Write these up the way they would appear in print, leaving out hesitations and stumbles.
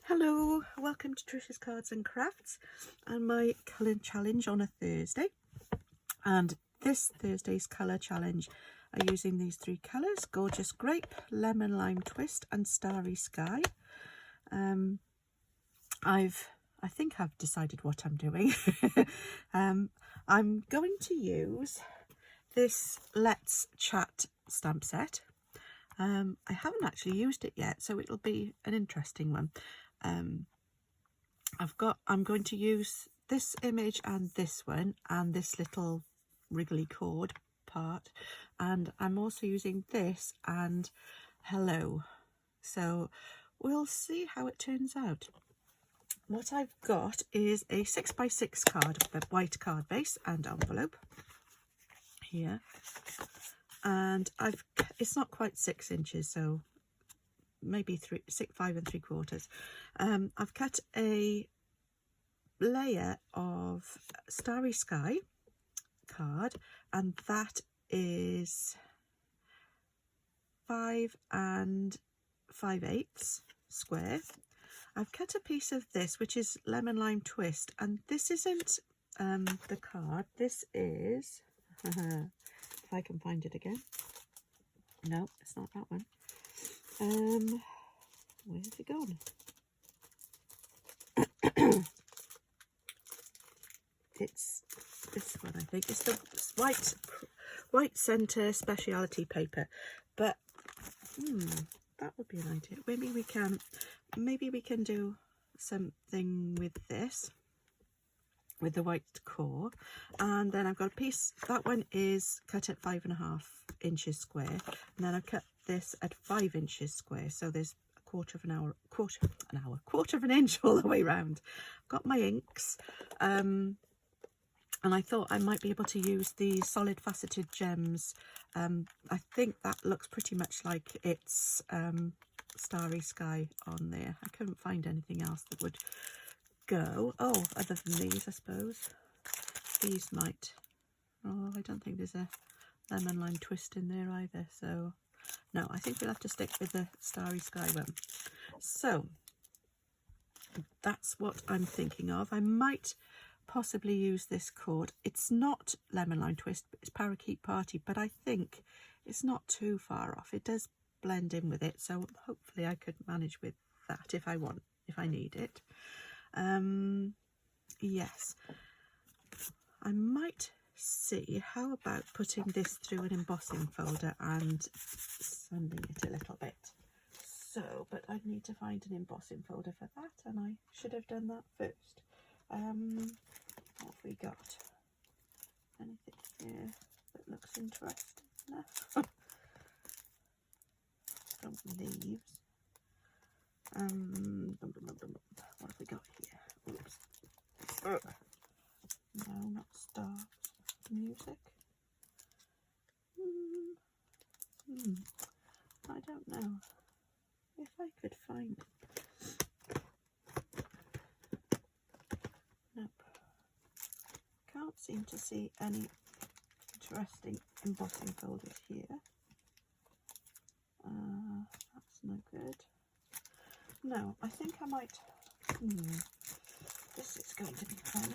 Hello, welcome to Trish's Cards and Crafts and my colour challenge on a Thursday. And this Thursday's colour challenge are using these three colours: Gorgeous Grape, Lemon Lime Twist and Starry Sky. I think I've decided what I'm doing. I'm going to use this Let's Chat stamp set. I haven't actually used it yet, so it'll be an interesting one. I'm going to use this image and this one and this little wriggly cord part, and I'm also using this and hello, so we'll see how it turns out. What I've got is a 6x6 card with a white card base and envelope here, and it's not quite 6 inches, so maybe 5 3/4. I've cut a layer of Starry Sky card, and that is 5 5/8 square. I've cut a piece of this, which is Lemon Lime Twist, and this isn't the card. This is if I can find it again. No, it's not that one. Where's it gone? It's this one, I think. It's the white centre speciality paper, but that would be an idea. Maybe we can do something with this, with the white core. And then I've got a piece, that one is cut at 5.5 inches square, and then I've cut this at 5 inches square, so there's a quarter of an inch all the way around. I've got my inks, and I thought I might be able to use the solid faceted gems. I think that looks pretty much like it's Starry Sky on there. I couldn't find anything else that would go. Oh, other than these, I suppose. These might. Oh, I don't think there's a Lemon Lime Twist in there either. So, no, I think we'll have to stick with the Starry Sky one. So, that's what I'm thinking of. I might possibly use this cord. It's not Lemon Lime Twist, it's Parakeet Party, but I think it's not too far off. It does blend in with it, so hopefully I could manage with that if I need it. Yes, I might see how about putting this through an embossing folder and sanding it a little bit. So, but I'd need to find an embossing folder for that, and I should have done that first. What have we got? Anything here that looks interesting? No. Some leaves. What have we got here? Oops. No, not stars. Music. I don't know if I could find. Nope. Can't seem to see any interesting embossing folders here. That's no good. No, I think I might. This is going to be fun.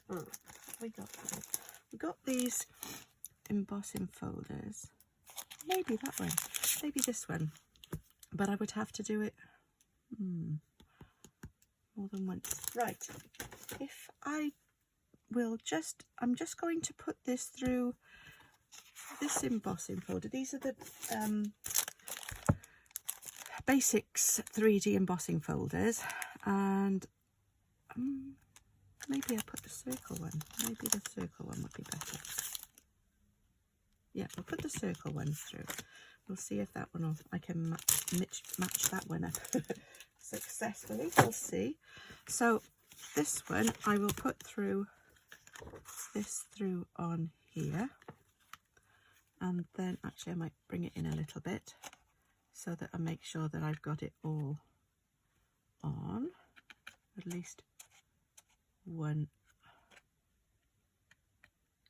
What have we got here? We got these embossing folders. Maybe that one. Maybe this one. But I would have to do it more than once. Right. If I will I'm just going to put this through this embossing folder. These are the Basics 3D embossing folders, and maybe I'll put the circle one. Maybe the circle one would be better. Yeah, we'll put the circle one through. We'll see if that one I can match that one up successfully. We'll see. So this one I will put through this through on here, and then actually I might bring it in a little bit so that I make sure that I've got it all on, at least one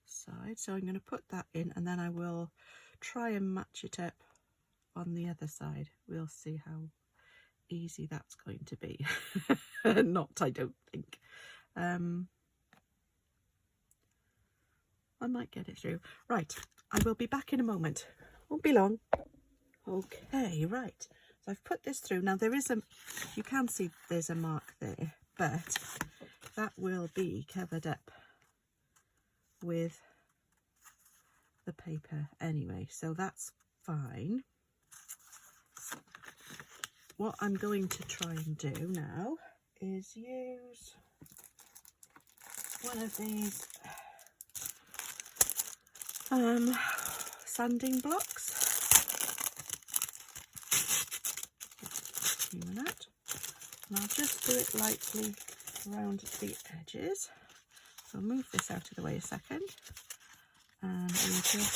side. So I'm going to put that in, and then I will try and match it up on the other side. We'll see how easy that's going to be. Not, I don't think. I might get it through. Right, I will be back in a moment. Won't be long. Okay, right. So I've put this through. Now there is you can see there's a mark there, but that will be covered up with the paper anyway, so that's fine. What I'm going to try and do now is use one of these sanding blocks. And I'll just do it lightly around the edges. So I'll move this out of the way a second, and we'll just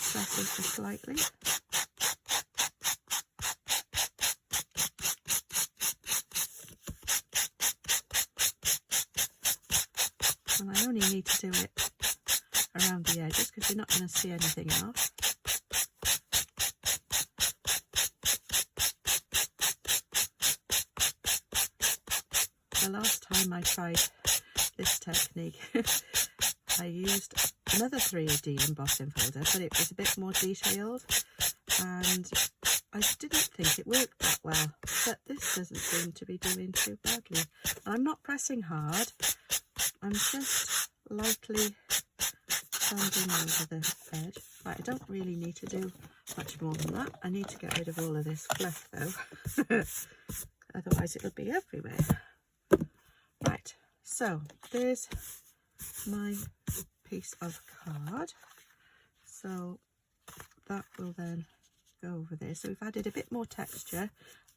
set it just slightly. And I only need to do it around the edges because you're not going to see anything else. The last time I tried this technique, I used another 3D embossing folder, but it was a bit more detailed, and I didn't think it worked that well, but this doesn't seem to be doing too badly. And I'm not pressing hard, I'm just lightly sanding over the edge. Right, I don't really need to do much more than that. I need to get rid of all of this fluff though, otherwise it'll be everywhere. Right, so there's my piece of card. So that will then go over there. So we've added a bit more texture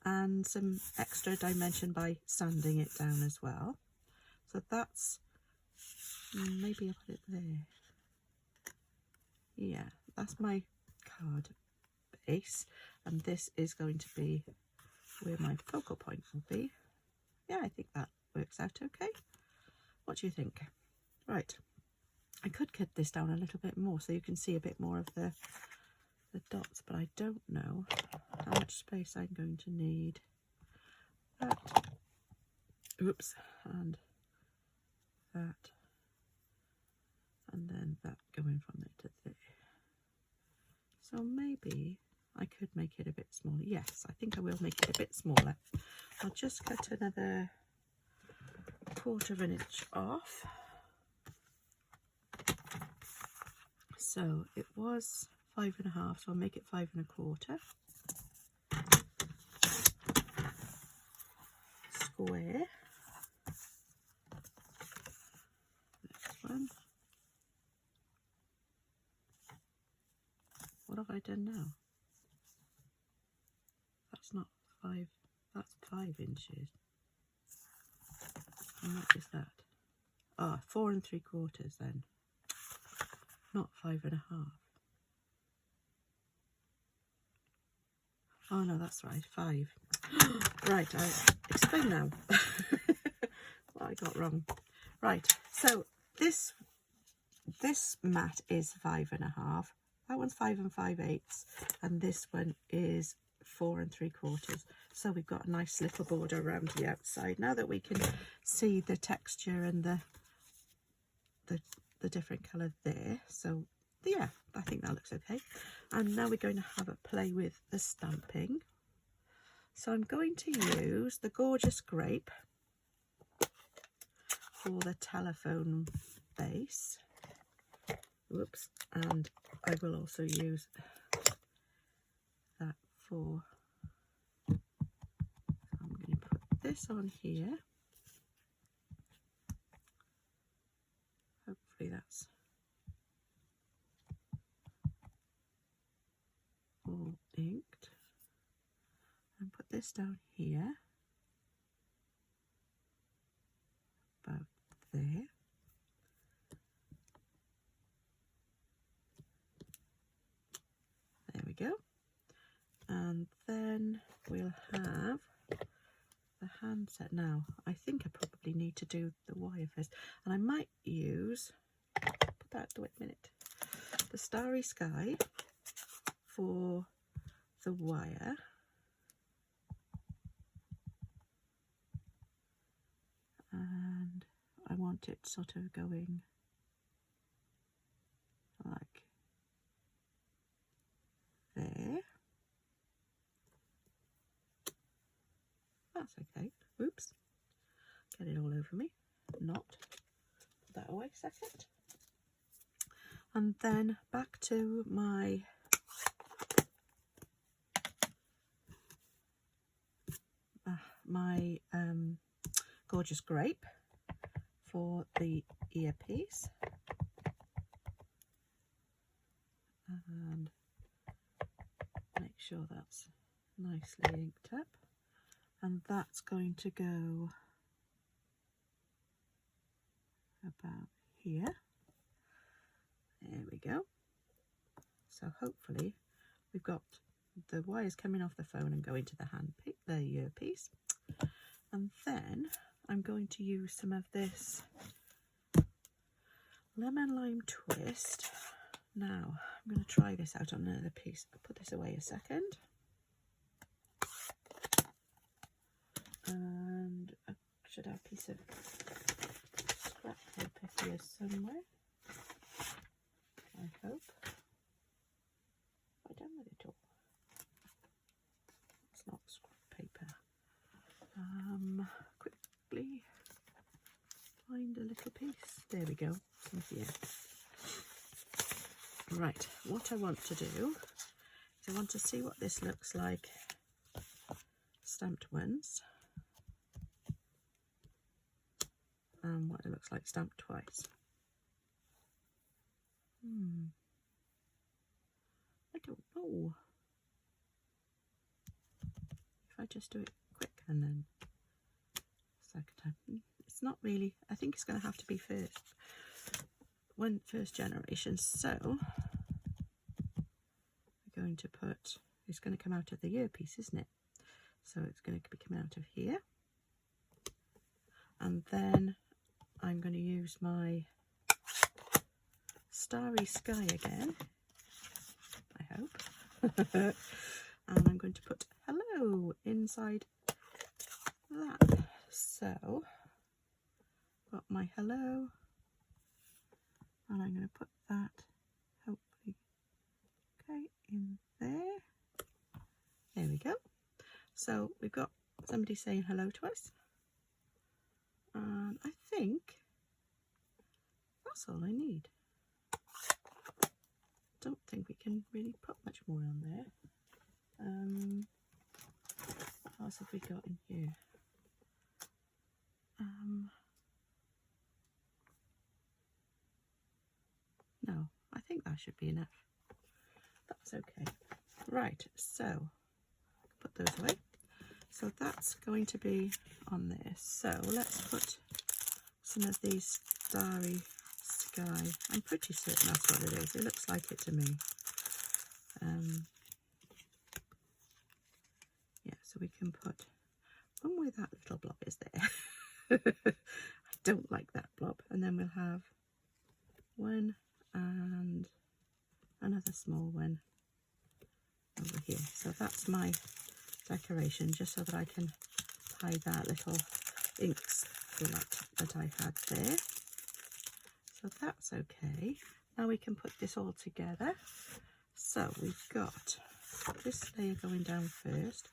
and some extra dimension by sanding it down as well. So that's, maybe I'll put it there. Yeah, that's my card base, and this is going to be where my focal point will be. Yeah, I think that works out okay. What do you think? Right, I could cut this down a little bit more so you can see a bit more of the dots, but I don't know how much space I'm going to need. That, oops, and that, and then that going from there to there. So maybe I could make it a bit smaller. Yes, I think I will make it a bit smaller. I'll just cut another 1/4 of an inch off. So it was 5.5, so I'll make it 5 1/4. Square. Next one. What have I done now? That's not 5, that's 5 inches. And what is that? Ah, 4 3/4 then. Not 5.5. Oh no, that's right, 5. Right, I explain now what I got wrong. Right, so this mat is 5.5. That one's 5 5/8, and this one is 4 3/4. So we've got a nice little border around the outside. Now that we can see the texture and the different colour there, so yeah, I think that looks okay. And now we're going to have a play with the stamping. So I'm going to use the Gorgeous Grape for the telephone base. Whoops, and I will also use that for, I'm going to put this on here. Hopefully that's all inked. And put this down here, about there. There we go. And then we'll have the handset. Now, I think I probably need to do the wire first. And I might use, put that to a minute, the Starry Sky for the wire. want it sort of going like there. That's okay. Oops. Get it all over me. Not. Put that away a second. And then back to my gorgeous grape for the earpiece. And make sure that's nicely inked up. And that's going to go about here. There we go. So hopefully we've got the wires coming off the phone and going to the earpiece. And then I'm going to use some of this lemon lime twist. Now I'm going to try this out on another piece. I'll put this away a second. And I should have a piece of scrap paper here somewhere. I hope. What have I done with it all? It's not scrap paper. Quickly find a little piece. There we go. Here. Right, what I want to do is I want to see what this looks like stamped once and what it looks like stamped twice. I don't know. If I just do it quick and then second time. It's not really, I think it's going to have to be first generation. So we're going to put, it's going to come out of the earpiece, isn't it? So it's going to be coming out of here. And then I'm going to use my Starry Sky again, I hope. And I'm going to put hello inside that. So got my hello, and I'm going to put that hopefully okay in there. There we go. So we've got somebody saying hello to us, and I think that's all I need. Don't think we can really put much more on there. What else have we got in here? No, I think that should be enough. That's okay. Right, so put those away. So that's going to be on there. So let's put some of these Starry Sky. I'm pretty certain that's what it is. It looks like it to me. Yeah, so we can put one where that little blob is there. I don't like that blob. And then we'll have one and another small one over here. So that's my decoration, just so that I can tie that little ink splat that I had there. So that's okay. Now we can put this all together. So we've got this layer going down first.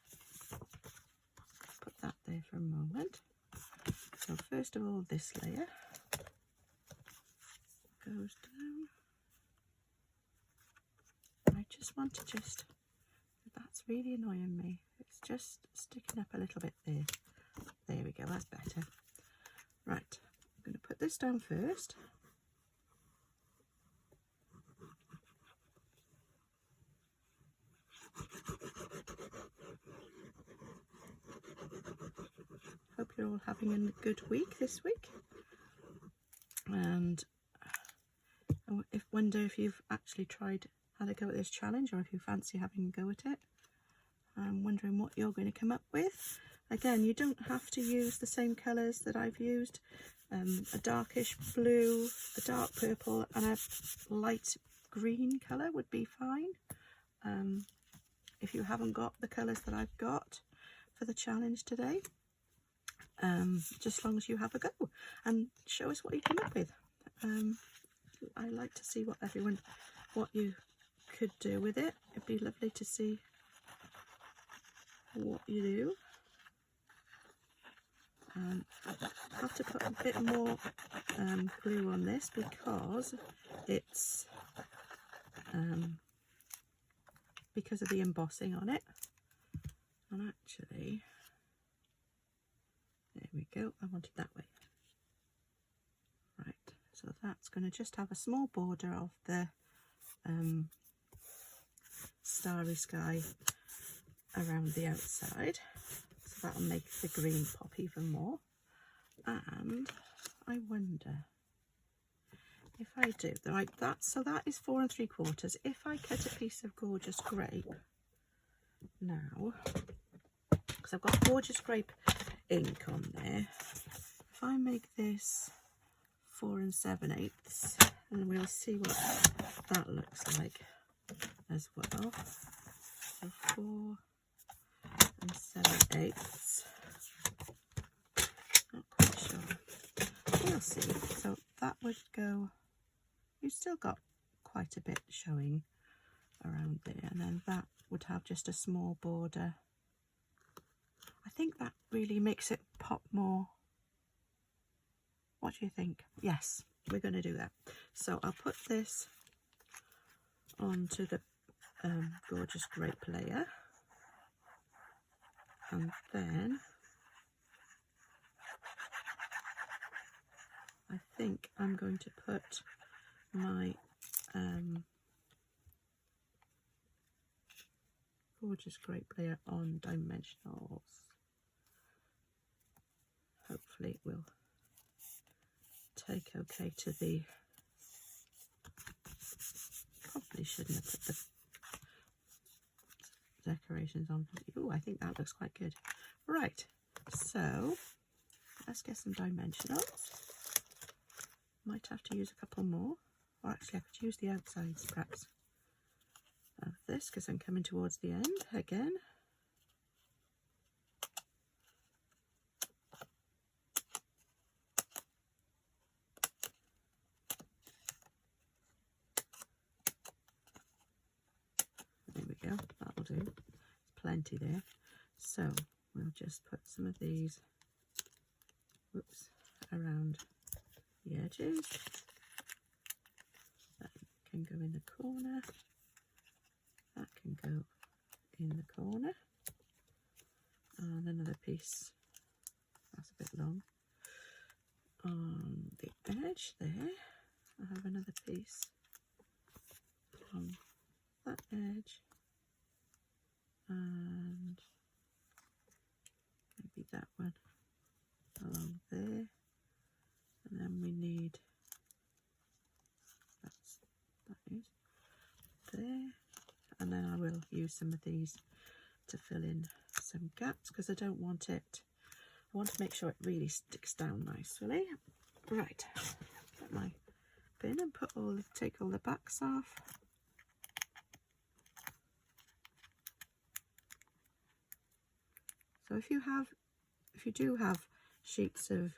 Put that there for a moment. So first of all, this layer goes down. I just want to that's really annoying me. It's just sticking up a little bit there. There we go, that's better. Right, I'm going to put this down first. Hope you're all having a good week this week. And I wonder if you've actually had a go at this challenge, or if you fancy having a go at it. I'm wondering what you're going to come up with. Again, you don't have to use the same colours that I've used. A darkish blue, a dark purple and a light green colour would be fine. If you haven't got the colours that I've got for the challenge today. just as long as you have a go and show us what you come up with. I like to see what you could do with it. It'd be lovely to see what you do. I have to put a bit more glue on this because it's because of the embossing on it. And actually, there we go, I want it that way. Right, so that's going to just have a small border of the starry sky around the outside, so that'll make the green pop even more. And I wonder if I do like that, so that is 4 3/4. If I cut a piece of gorgeous grape now, because I've got gorgeous grape ink on there, if I make this 4 7/8, and we'll see what that looks like as well. So 4 7/8. Not quite sure. We'll see. So that would go. You've still got quite a bit showing around there, and then that would have just a small border. I think that really makes it pop more. What do you think? Yes, we're going to do that. So I'll put this onto the gorgeous grape layer, and then I think I'm going to put my gorgeous grape layer on dimensionals. Hopefully it will take okay to the, probably shouldn't have put the decorations on. Oh, I think that looks quite good. Right, so let's get some dimensionals. Might have to use a couple more, or actually I could use the outsides perhaps of this because I'm coming towards the end again. There we go, that'll do. There's plenty there. So we'll just put some of these, whoops, around the edges. That can go in the corner. That can go in the corner. And another piece, that's a bit long, on the edge there. I have another piece on that edge, and maybe that one along there. And then we need, that is there, and then I will use some of these to fill in some gaps because I don't want it, I want to make sure it really sticks down nicely. Right, get my bin and take all the backs off. So if you do have sheets of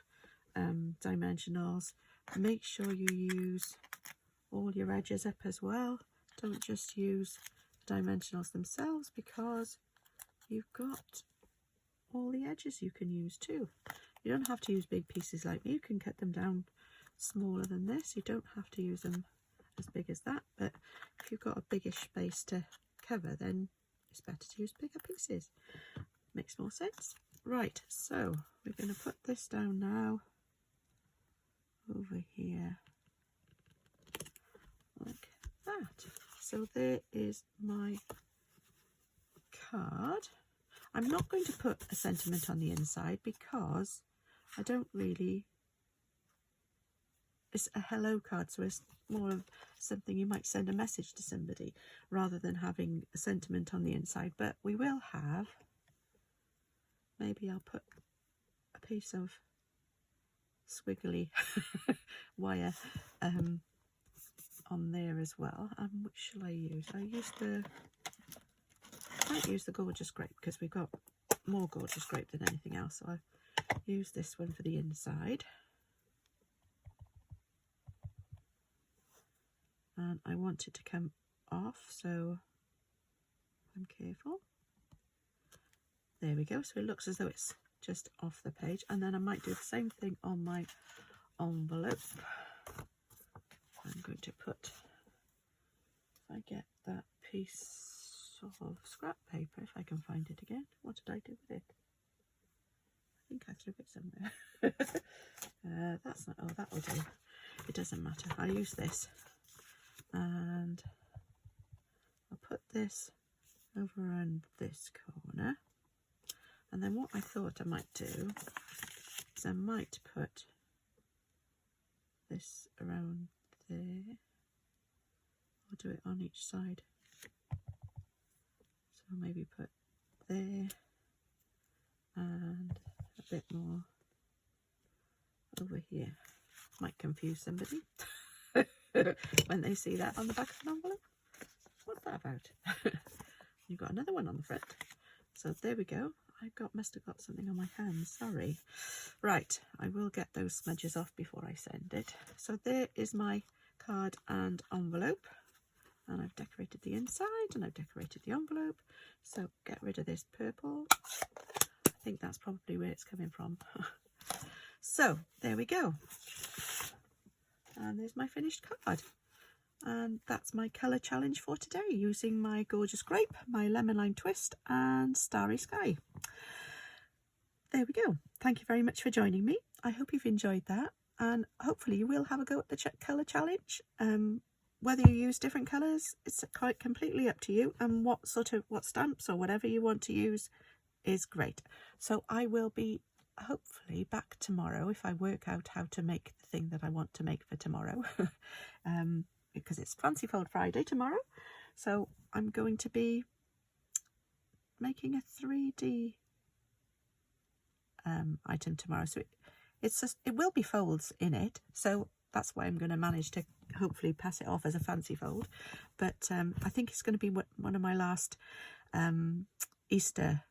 dimensionals, make sure you use all your edges up as well. Don't just use the dimensionals themselves, because you've got all the edges you can use too. You don't have to use big pieces like me. You can cut them down smaller than this. You don't have to use them as big as that, but if you've got a biggish space to cover, then it's better to use bigger pieces. Makes more sense. Right, so we're going to put this down now over here like that. So there is my card. I'm not going to put a sentiment on the inside because I don't really, it's a hello card, so it's more of something you might send a message to somebody rather than having a sentiment on the inside. But we will have, maybe I'll put a piece of squiggly wire on there as well. Which shall I use? I might use the gorgeous grape because we've got more gorgeous grape than anything else. So use this one for the inside. And I want it to come off, so I'm careful. There we go. So it looks as though it's just off the page. And then I might do the same thing on my envelope. I'm going to put, if I get that piece of scrap paper, if I can find it again. What did I do with it? I think I threw it somewhere. That's not, oh, that will do. It doesn't matter. I'll use this. And I'll put this over on this corner. And then what I thought I might do is I might put this around there. I'll do it on each side. So maybe put there and a bit more over here. Might confuse somebody when they see that on the back of an envelope. What's that about? You've got another one on the front. So there we go. Must have got something on my hands, sorry. Right, I will get those smudges off before I send it. So there is my card and envelope. And I've decorated the inside and I've decorated the envelope. So get rid of this purple. I think that's probably where it's coming from. So there we go. And there's my finished card. And that's my colour challenge for today, using my gorgeous grape, my lemon lime twist and starry sky. There we go. Thank you very much for joining me. I hope you've enjoyed that, and hopefully you will have a go at the colour challenge. Whether you use different colours, it's quite completely up to you, and what stamps or whatever you want to use is great. So I will be hopefully back tomorrow if I work out how to make the thing that I want to make for tomorrow. Because it's Fancy Fold Friday tomorrow, so I'm going to be making a 3D item tomorrow. So it will be folds in it, so that's why I'm going to manage to hopefully pass it off as a fancy fold. But I think it's going to be one of my last Easter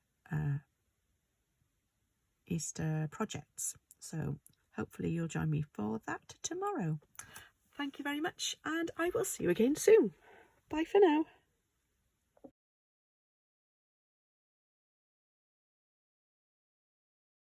projects. So hopefully you'll join me for that tomorrow. Thank you very much, and I will see you again soon. Bye for now.